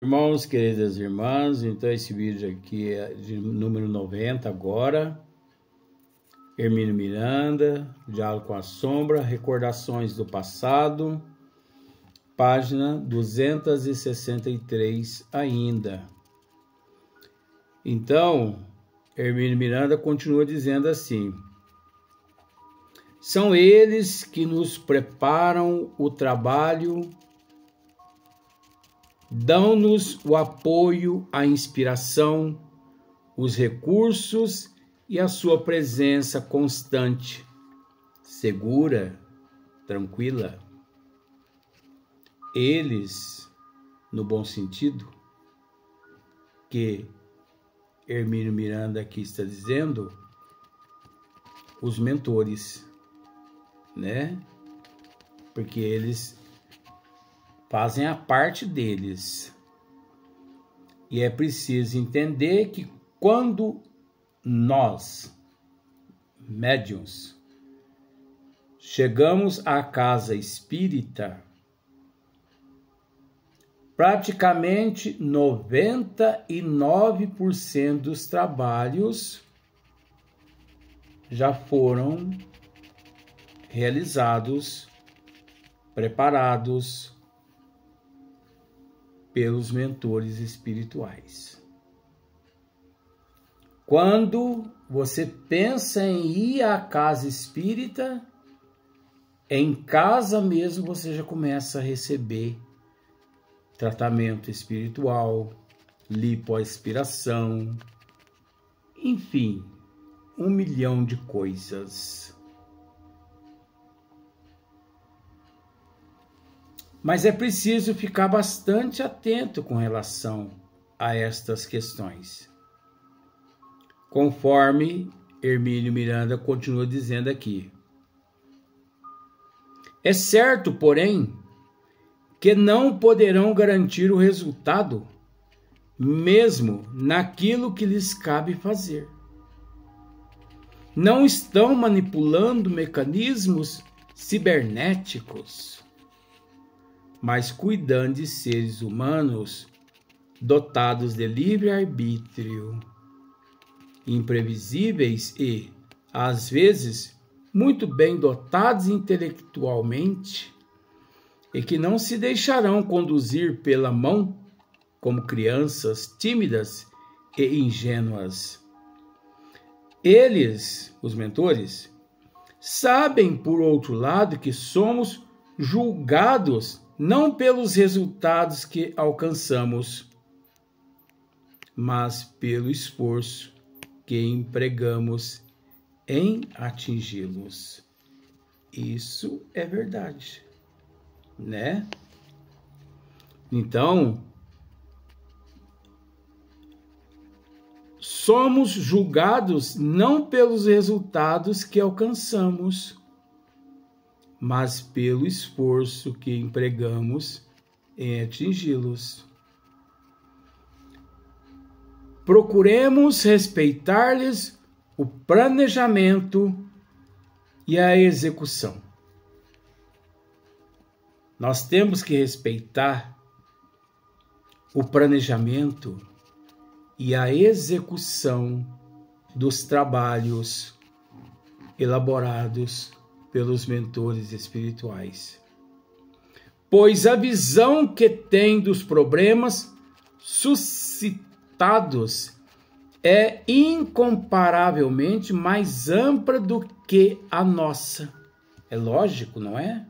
Irmãos, queridas irmãs, então esse vídeo aqui é de número 90 agora. Hermínio Miranda, Diálogo com a Sombra, Recordações do Passado, página 263 ainda. Então, Hermínio Miranda continua dizendo assim: são eles que nos preparam o trabalho, dão-nos o apoio, a inspiração, os recursos e a sua presença constante, segura, tranquila. Eles, no bom sentido, que Hermínio Miranda aqui está dizendo, os mentores, né? Porque eles fazem a parte deles. E é preciso entender que quando nós, médiuns, chegamos à casa espírita, praticamente 99% dos trabalhos já foram realizados, preparados pelos mentores espirituais. Quando você pensa em ir à casa espírita, em casa mesmo você já começa a receber tratamento espiritual, lipoaspiração, enfim, 1 milhão de coisas. Mas é preciso ficar bastante atento com relação a estas questões. Conforme Hermínio Miranda continua dizendo aqui. É certo, porém, que não poderão garantir o resultado, mesmo naquilo que lhes cabe fazer. Não estão manipulando mecanismos cibernéticos, mas cuidando de seres humanos dotados de livre-arbítrio, imprevisíveis e, às vezes, muito bem dotados intelectualmente e que não se deixarão conduzir pela mão como crianças tímidas e ingênuas. Eles, os mentores, sabem, por outro lado, que somos julgados não pelos resultados que alcançamos, mas pelo esforço que empregamos em atingi-los. Isso é verdade, né? Então, somos julgados não pelos resultados que alcançamos, mas pelo esforço que empregamos em atingi-los. Procuremos respeitar-lhes o planejamento e a execução. Nós temos que respeitar o planejamento e a execução dos trabalhos elaborados pelos mentores espirituais. Pois a visão que tem dos problemas suscitados é incomparavelmente mais ampla do que a nossa. É lógico, não é?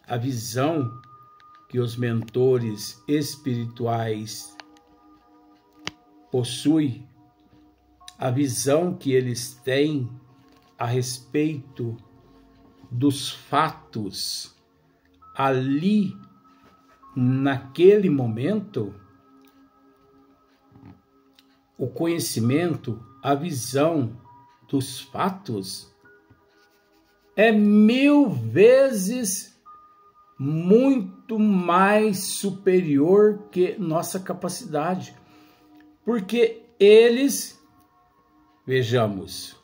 A visão que os mentores espirituais possuem, a visão que eles têm a respeito dos fatos ali, naquele momento, o conhecimento, a visão dos fatos é 1000 vezes muito mais superior que nossa capacidade. Porque eles, vejamos,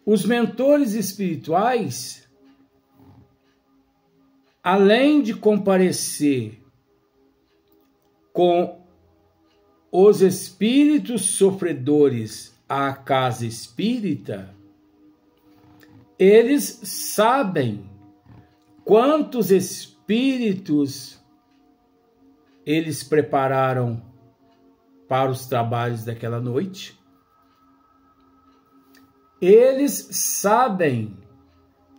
os mentores espirituais além de comparecer com os espíritos sofredores à casa espírita, eles sabem quantos espíritos eles prepararam para os trabalhos daquela noite. Eles sabem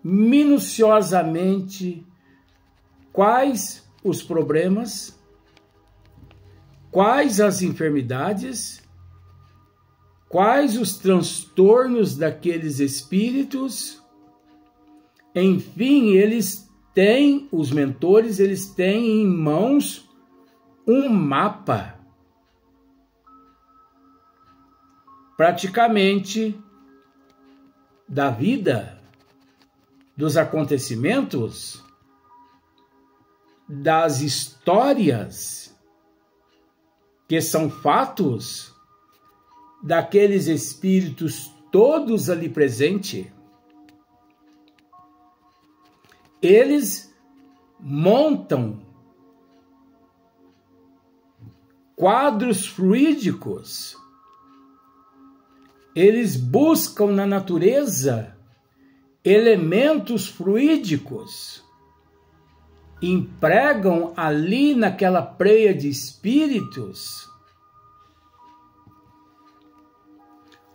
minuciosamente quais os problemas, quais as enfermidades, quais os transtornos daqueles espíritos. Enfim, os mentores, eles têm em mãos um mapa praticamente da vida, dos acontecimentos, das histórias que são fatos daqueles espíritos todos ali presentes. Eles montam quadros fluídicos. Eles buscam na natureza elementos fluídicos, empregam ali naquela preia de espíritos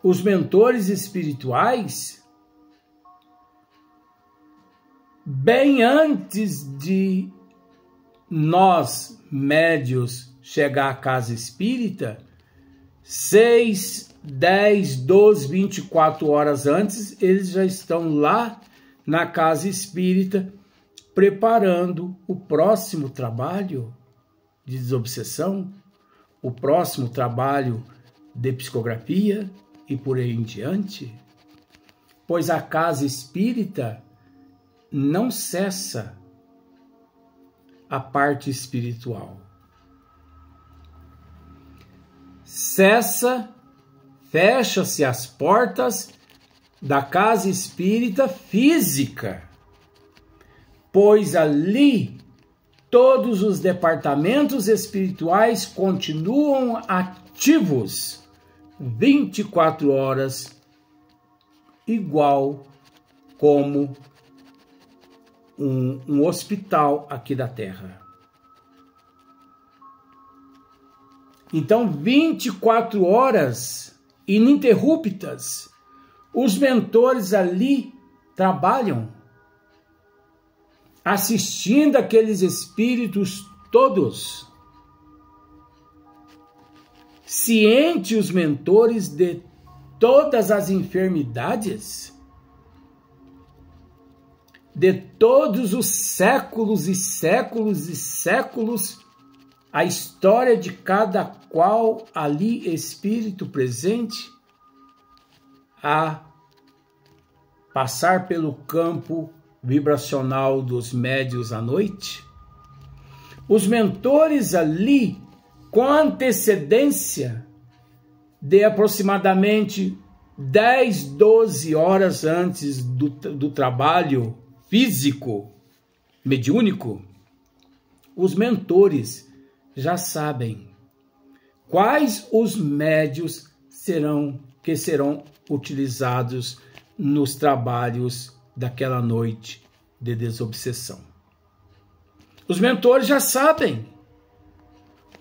os mentores espirituais, bem antes de nós, médios, chegar à casa espírita, 6, 10, 12, 24 horas antes, eles já estão lá na casa espírita preparando o próximo trabalho de desobsessão, o próximo trabalho de psicografia e por aí em diante. Pois a casa espírita não cessa a parte espiritual. Fecha-se as portas da casa espírita física, pois ali todos os departamentos espirituais continuam ativos 24 horas, igual como um hospital aqui da Terra. Então, 24 horas ininterruptas, os mentores ali trabalham, assistindo aqueles espíritos todos. Ciente os mentores de todas as enfermidades, de todos os séculos e séculos e séculos, a história de cada qual ali espírito presente, a passar pelo campo vibracional dos médios à noite. Os mentores ali, com antecedência de aproximadamente 10, 12 horas antes do trabalho físico, mediúnico, os mentores já sabem quais os médios serão utilizados nos trabalhos daquela noite de desobsessão. Os mentores já sabem.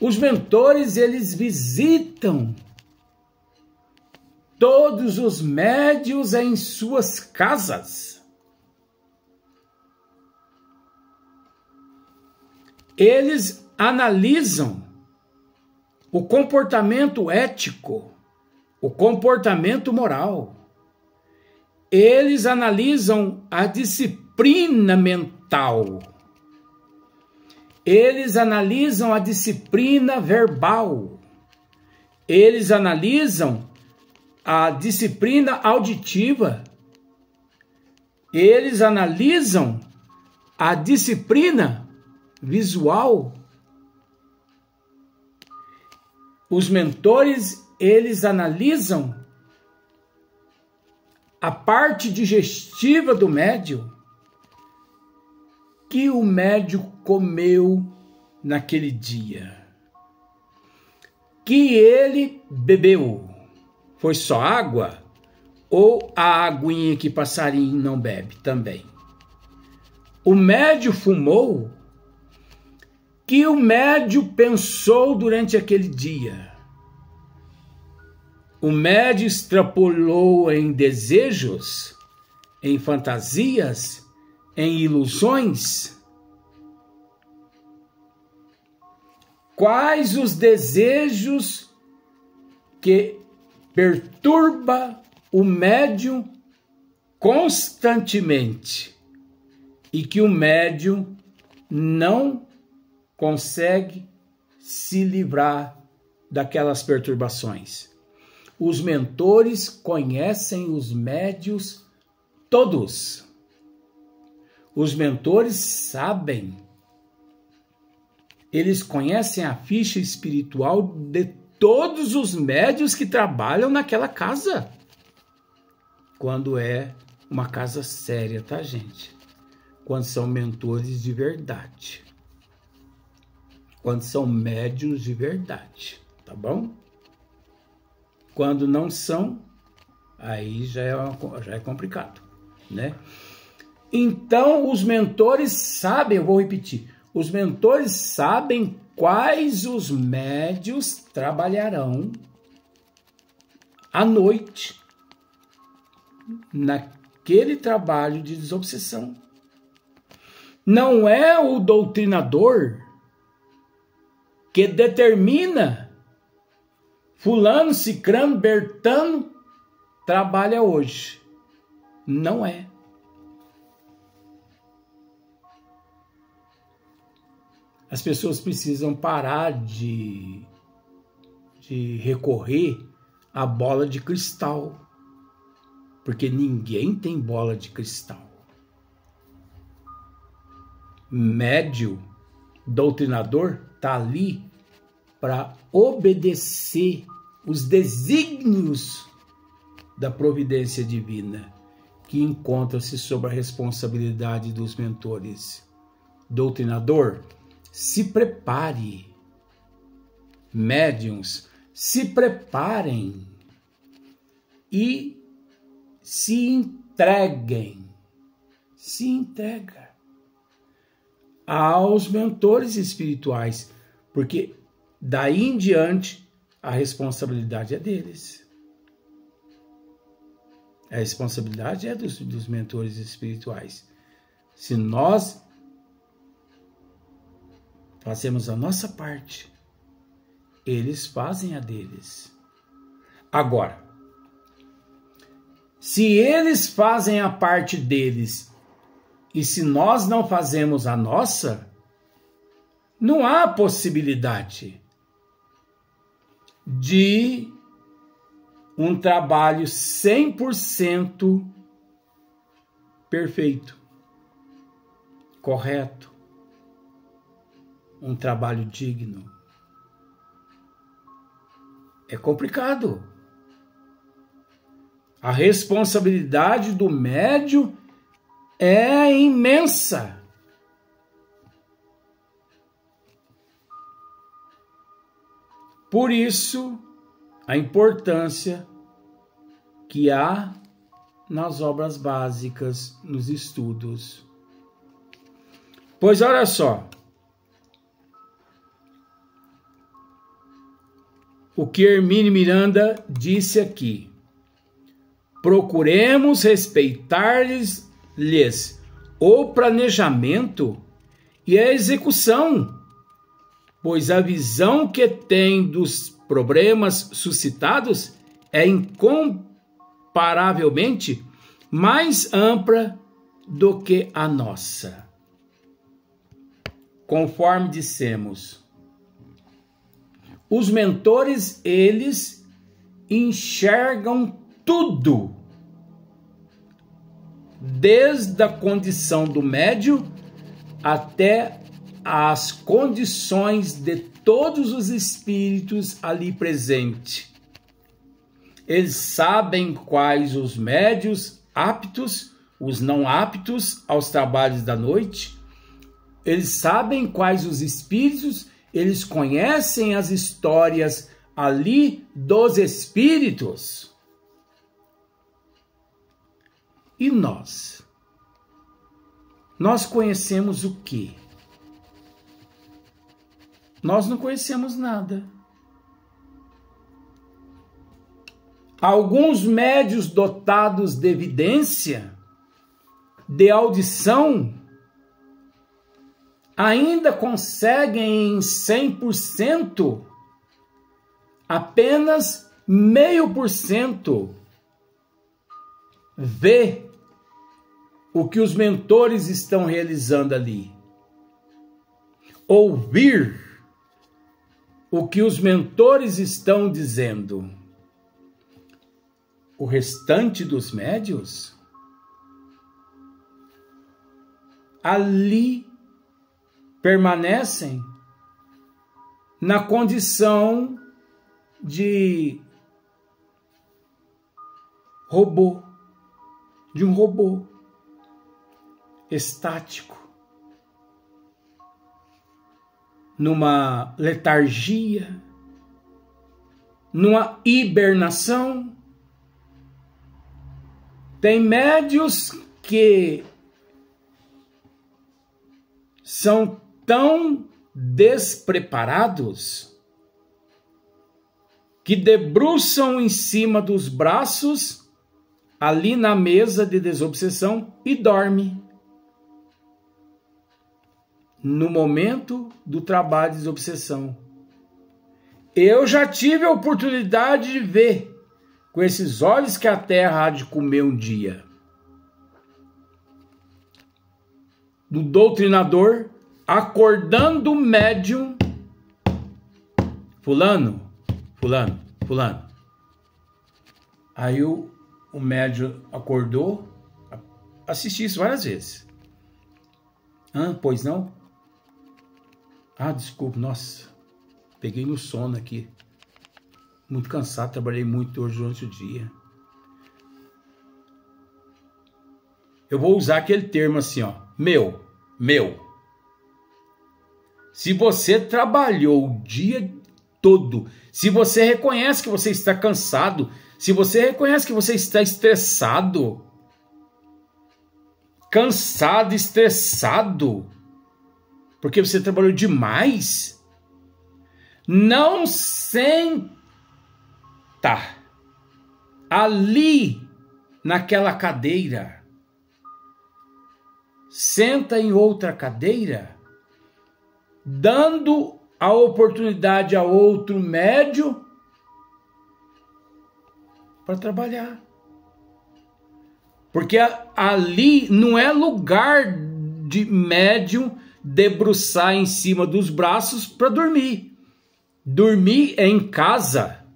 Os mentores, eles visitam todos os médios em suas casas. Eles analisam o comportamento ético, o comportamento moral. Eles analisam a disciplina mental. Eles analisam a disciplina verbal. Eles analisam a disciplina auditiva. Eles analisam a disciplina visual. Os mentores, eles analisam a parte digestiva do médium. que o médium comeu naquele dia? Que ele bebeu? Foi só água? Ou a aguinha que passarinho não bebe também? O médium fumou? Que o médium pensou durante aquele dia? O médium extrapolou em desejos, em fantasias, em ilusões? Quais os desejos que perturba o médium constantemente e que o médium não consegue se livrar daquelas perturbações? Os mentores conhecem os médios todos. Os mentores sabem. Eles conhecem a ficha espiritual de todos os médios que trabalham naquela casa. Quando é uma casa séria, tá, gente? Quando são mentores de verdade. Quando são médiuns de verdade, tá bom? Quando não são, aí já é complicado, né? Então, os mentores sabem, eu vou repetir, os mentores sabem quais os médios trabalharão à noite naquele trabalho de desobsessão. Não é o doutrinador que determina fulano, cicrano, bertano trabalha hoje. Não é. As pessoas precisam parar de recorrer à bola de cristal, porque ninguém tem bola de cristal. Médio, doutrinador, está ali para obedecer os desígnios da providência divina, que encontra-se sob a responsabilidade dos mentores. Doutrinador, se prepare. Médiuns, se preparem e se entreguem. Se entrega aos mentores espirituais, porque daí em diante a responsabilidade é deles. A responsabilidade é dos mentores espirituais. Se nós fazemos a nossa parte, eles fazem a deles. Agora, se eles fazem a parte deles e se nós não fazemos a nossa, não há possibilidade de um trabalho 100% perfeito, correto, um trabalho digno. É complicado. A responsabilidade do médium é imensa. Por isso, a importância que há nas obras básicas, nos estudos. Pois olha só, o que Hermínio Miranda disse aqui: procuremos respeitar-lhes o planejamento e a execução, pois a visão que tem dos problemas suscitados é incomparavelmente mais ampla do que a nossa. Conforme dissemos, os mentores, eles enxergam tudo, desde a condição do médium até as condições de todos os espíritos ali presentes. Eles sabem quais os médios aptos, os não aptos aos trabalhos da noite, eles sabem quais os espíritos, eles conhecem as histórias ali dos espíritos. E nós? Nós conhecemos o quê? Nós não conhecemos nada. Alguns médios dotados de evidência, de audição, ainda conseguem em 100% apenas 0,5% ver o que os mentores estão realizando ali. Ouvir o que os mentores estão dizendo. O restante dos médios ali permanecem na condição de robô, de um robô estático, numa letargia, numa hibernação. Tem médios que são tão despreparados que debruçam em cima dos braços ali na mesa de desobsessão e dorme no momento do trabalho de desobsessão. Eu já tive a oportunidade de ver com esses olhos que a terra há de comer um dia. Do doutrinador acordando o médium. Fulano. Aí o médium acordou. Assisti isso várias vezes. Pois não? Desculpa, nossa. Peguei no sono aqui. Muito cansado, trabalhei muito hoje durante o dia. Eu vou usar aquele termo assim, ó. Meu. Se você trabalhou o dia todo, se você reconhece que você está cansado, se você reconhece que você está estressado, cansado, estressado, porque você trabalhou demais, não senta ali naquela cadeira. Senta em outra cadeira, dando a oportunidade a outro médium para trabalhar. Porque ali não é lugar de médium debruçar em cima dos braços para dormir. Dormir é em casa,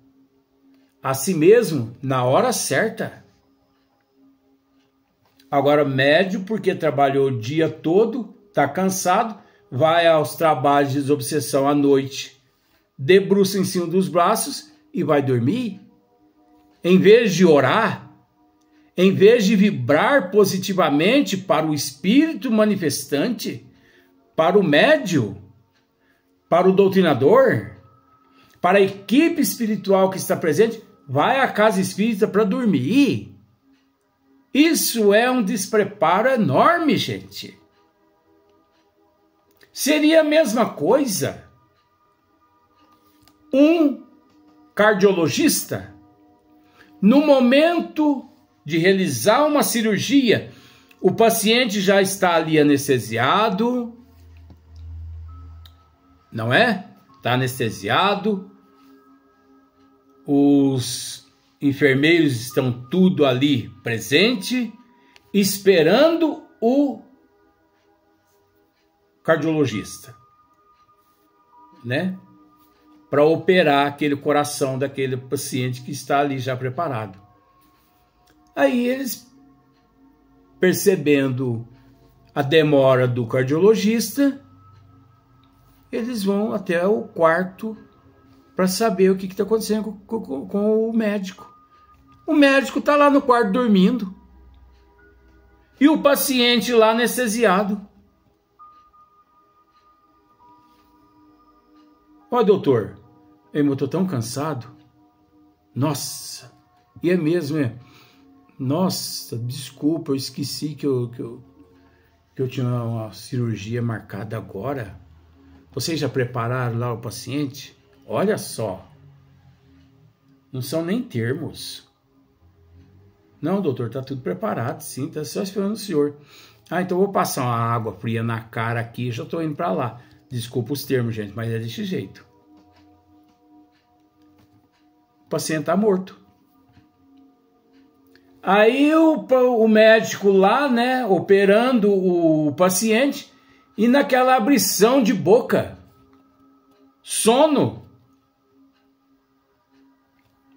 assim mesmo, na hora certa. Agora, médium, porque trabalhou o dia todo, está cansado, vai aos trabalhos de desobsessão à noite, debruça em cima dos braços e vai dormir. Em vez de orar, em vez de vibrar positivamente para o espírito manifestante, para o médium, para o doutrinador, para a equipe espiritual que está presente, vai à casa espírita para dormir. Isso é um despreparo enorme, gente. Seria a mesma coisa um cardiologista, no momento de realizar uma cirurgia, o paciente já está ali anestesiado, não é? Está anestesiado, os enfermeiros estão tudo ali presente, esperando o cardiologista, né? Para operar aquele coração daquele paciente que está ali já preparado. Aí eles, percebendo a demora do cardiologista, eles vão até o quarto para saber o que está acontecendo com o médico. O médico está lá no quarto dormindo. E o paciente lá anestesiado. Ó, doutor, eu tô tão cansado. Nossa, e é mesmo, é? Nossa, desculpa, eu esqueci que eu tinha uma cirurgia marcada agora. Vocês já prepararam lá o paciente? Olha só, não são nem termos. Não, doutor, tá tudo preparado, sim, tá só esperando o senhor. Ah, então eu vou passar uma água fria na cara aqui, já tô indo para lá. Desculpa os termos, gente, mas é desse jeito. O paciente tá morto. Aí o médico lá, né, operando o paciente, e naquela abrição de boca, sono.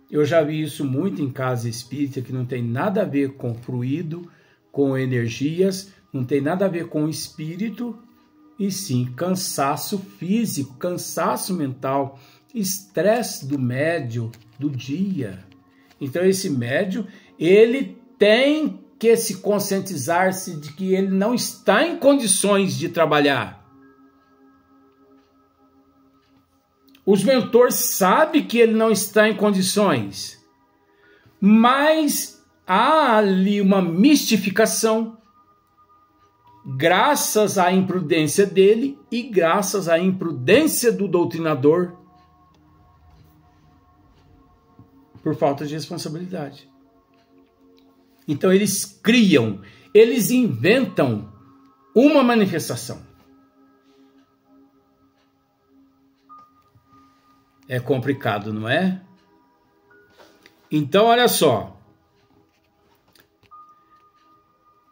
Eu já vi isso muito em casa espírita, que não tem nada a ver com fluido, com energias, não tem nada a ver com espírito, e sim cansaço físico, cansaço mental, estresse do médium do dia. Então esse médium, ele tem que se conscientizar-se de que ele não está em condições de trabalhar. Os mentores sabem que ele não está em condições, mas há ali uma mistificação, graças à imprudência dele e graças à imprudência do doutrinador, por falta de responsabilidade. Então eles criam, eles inventam uma manifestação. É complicado, não é? Então, olha só.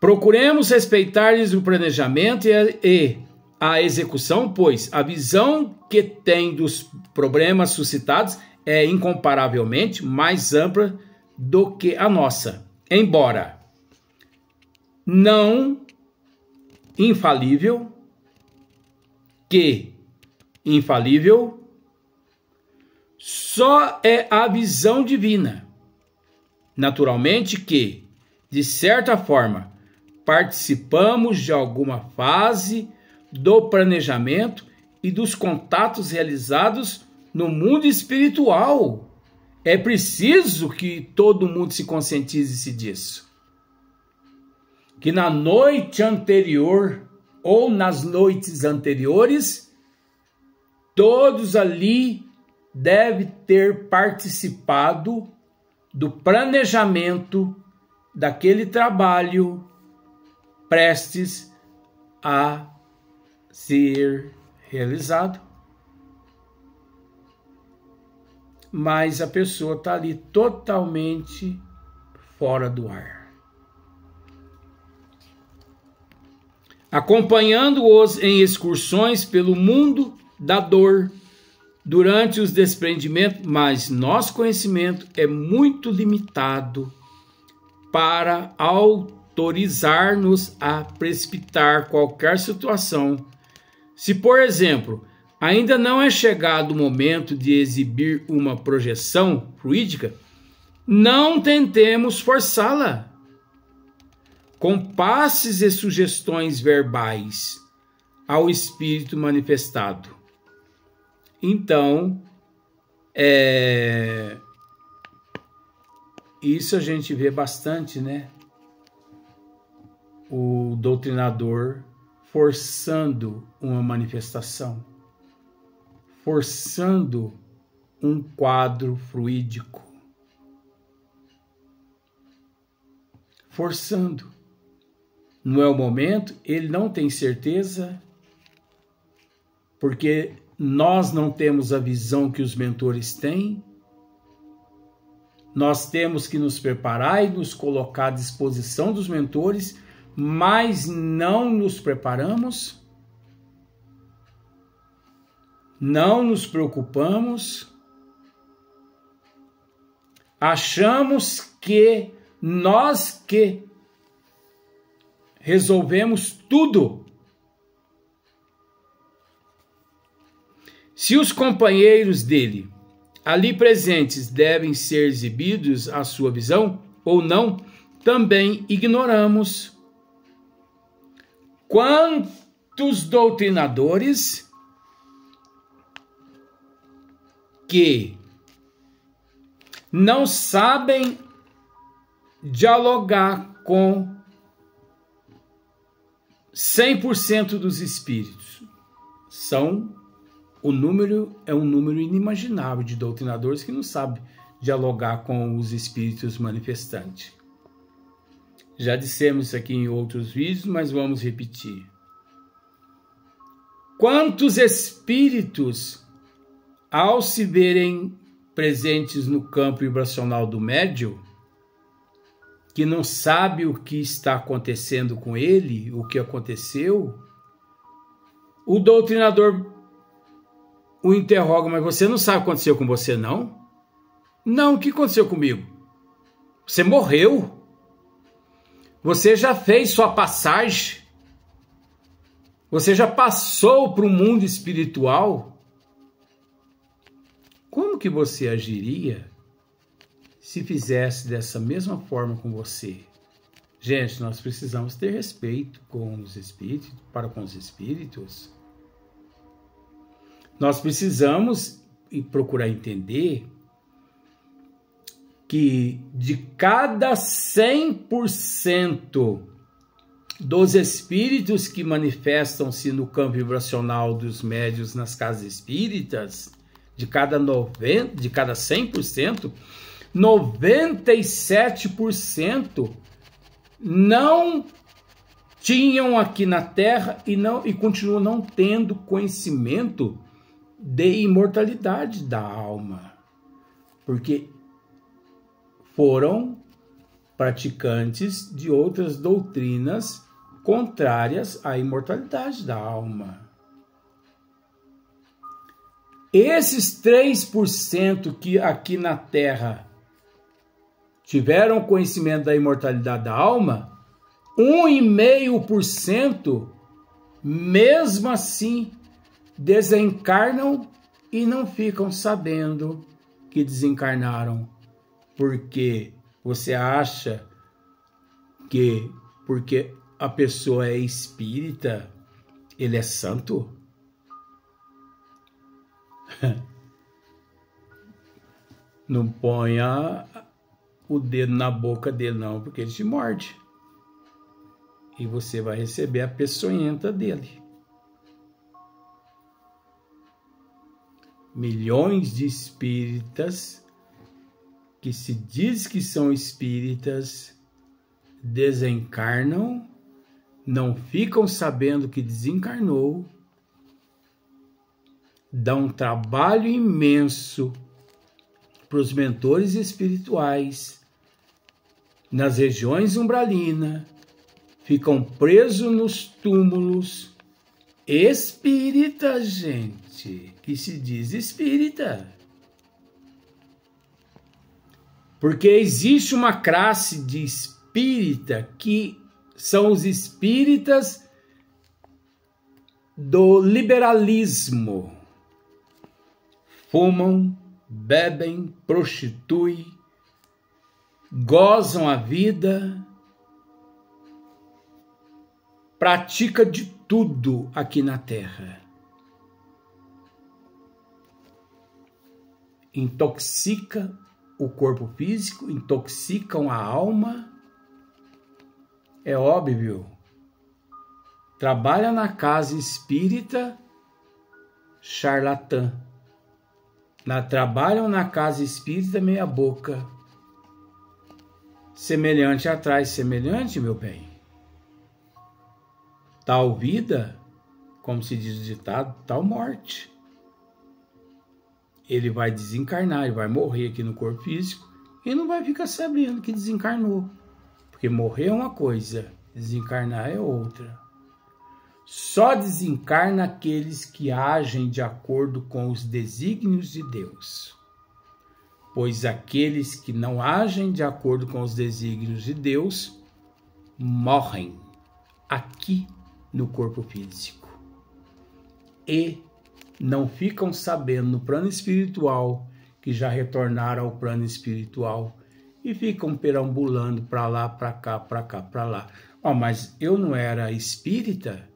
Procuremos respeitar-lhes o planejamento e a execução, pois a visão que tem dos problemas suscitados é incomparavelmente mais ampla do que a nossa, embora não infalível, só é a visão divina. Naturalmente que, de certa forma, participamos de alguma fase do planejamento e dos contatos realizados no mundo espiritual. É preciso que todo mundo se conscientize disso. Que na noite anterior ou nas noites anteriores, todos ali devem ter participado do planejamento daquele trabalho prestes a ser realizado. Mas a pessoa está ali totalmente fora do ar. Acompanhando-os em excursões pelo mundo da dor, durante os desprendimentos, mas nosso conhecimento é muito limitado para autorizar-nos a precipitar qualquer situação. Se, por exemplo, ainda não é chegado o momento de exibir uma projeção fluídica, não tentemos forçá-la com passes e sugestões verbais ao espírito manifestado. Então, isso a gente vê bastante, né? O doutrinador forçando uma manifestação, forçando um quadro fluídico, forçando. Não é o momento, ele não tem certeza, porque nós não temos a visão que os mentores têm. Nós temos que nos preparar e nos colocar à disposição dos mentores, mas não nos preparamos, não nos preocupamos, achamos que nós que resolvemos tudo. Se os companheiros dele ali presentes devem ser exibidos à sua visão ou não, também ignoramos. Quantos doutrinadores porque não sabem dialogar com 100% dos espíritos. É um número inimaginável de doutrinadores que não sabem dialogar com os espíritos manifestantes. Já dissemos isso aqui em outros vídeos, mas vamos repetir. Quantos espíritos, ao se verem presentes no campo vibracional do médium, que não sabe o que está acontecendo com ele, o que aconteceu, o doutrinador o interroga: mas você não sabe o que aconteceu com você, não? Não, o que aconteceu comigo? Você morreu. Você já fez sua passagem. Você já passou para o mundo espiritual. Como que você agiria se fizesse dessa mesma forma com você? Gente, nós precisamos ter respeito com os espíritos, para com os espíritos. Nós precisamos procurar entender que de cada 100% dos espíritos que manifestam-se no campo vibracional dos médiuns nas casas espíritas, de cada 100%, 97% não tinham aqui na Terra e continuam não tendo conhecimento de imortalidade da alma, porque foram praticantes de outras doutrinas contrárias à imortalidade da alma. Esses 3% que aqui na Terra tiveram conhecimento da imortalidade da alma, 1,5% mesmo assim desencarnam e não ficam sabendo que desencarnaram, porque você acha que porque a pessoa é espírita, ele é santo? Não ponha o dedo na boca dele não, porque ele te morde. E você vai receber a peçonhenta dele. Milhões de espíritas que se diz que são espíritas desencarnam, não ficam sabendo que desencarnou, dá um trabalho imenso para os mentores espirituais nas regiões umbralinas, ficam presos nos túmulos espíritas, gente, que se diz espírita. Porque existe uma classe de espírita que são os espíritas do liberalismo. Fumam, bebem, prostituem, gozam a vida, pratica de tudo aqui na Terra. Intoxica o corpo físico, intoxicam a alma. É óbvio. Trabalha na casa espírita, charlatã. Trabalham na casa espírita, meia boca. Semelhante atrai semelhante, meu bem. Tal vida, como se diz o ditado, tal morte. Ele vai desencarnar, ele vai morrer aqui no corpo físico e não vai ficar sabendo que desencarnou. Porque morrer é uma coisa, desencarnar é outra. Só desencarna aqueles que agem de acordo com os desígnios de Deus. Pois aqueles que não agem de acordo com os desígnios de Deus morrem aqui no corpo físico. E não ficam sabendo no plano espiritual que já retornaram ao plano espiritual e ficam perambulando para lá, para cá, para cá, para lá. Mas eu não era espírita?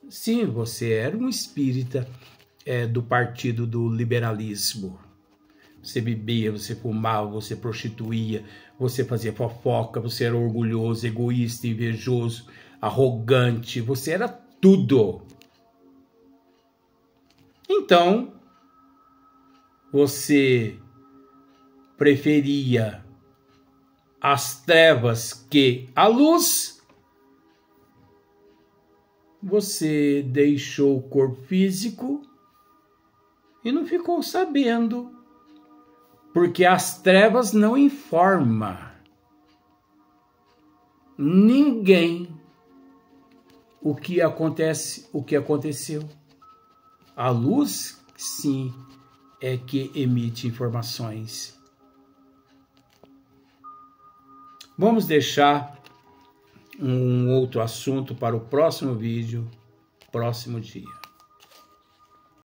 Sim, você era um espírita do partido do liberalismo. Você bebia, você fumava, você prostituía, você fazia fofoca, você era orgulhoso, egoísta, invejoso, arrogante, você era tudo. Então, você preferia as trevas que a luz. Você deixou o corpo físico e não ficou sabendo, porque as trevas não informam ninguém o que aconteceu. A luz, sim, é que emite informações. Vamos deixar um outro assunto para o próximo vídeo, próximo dia.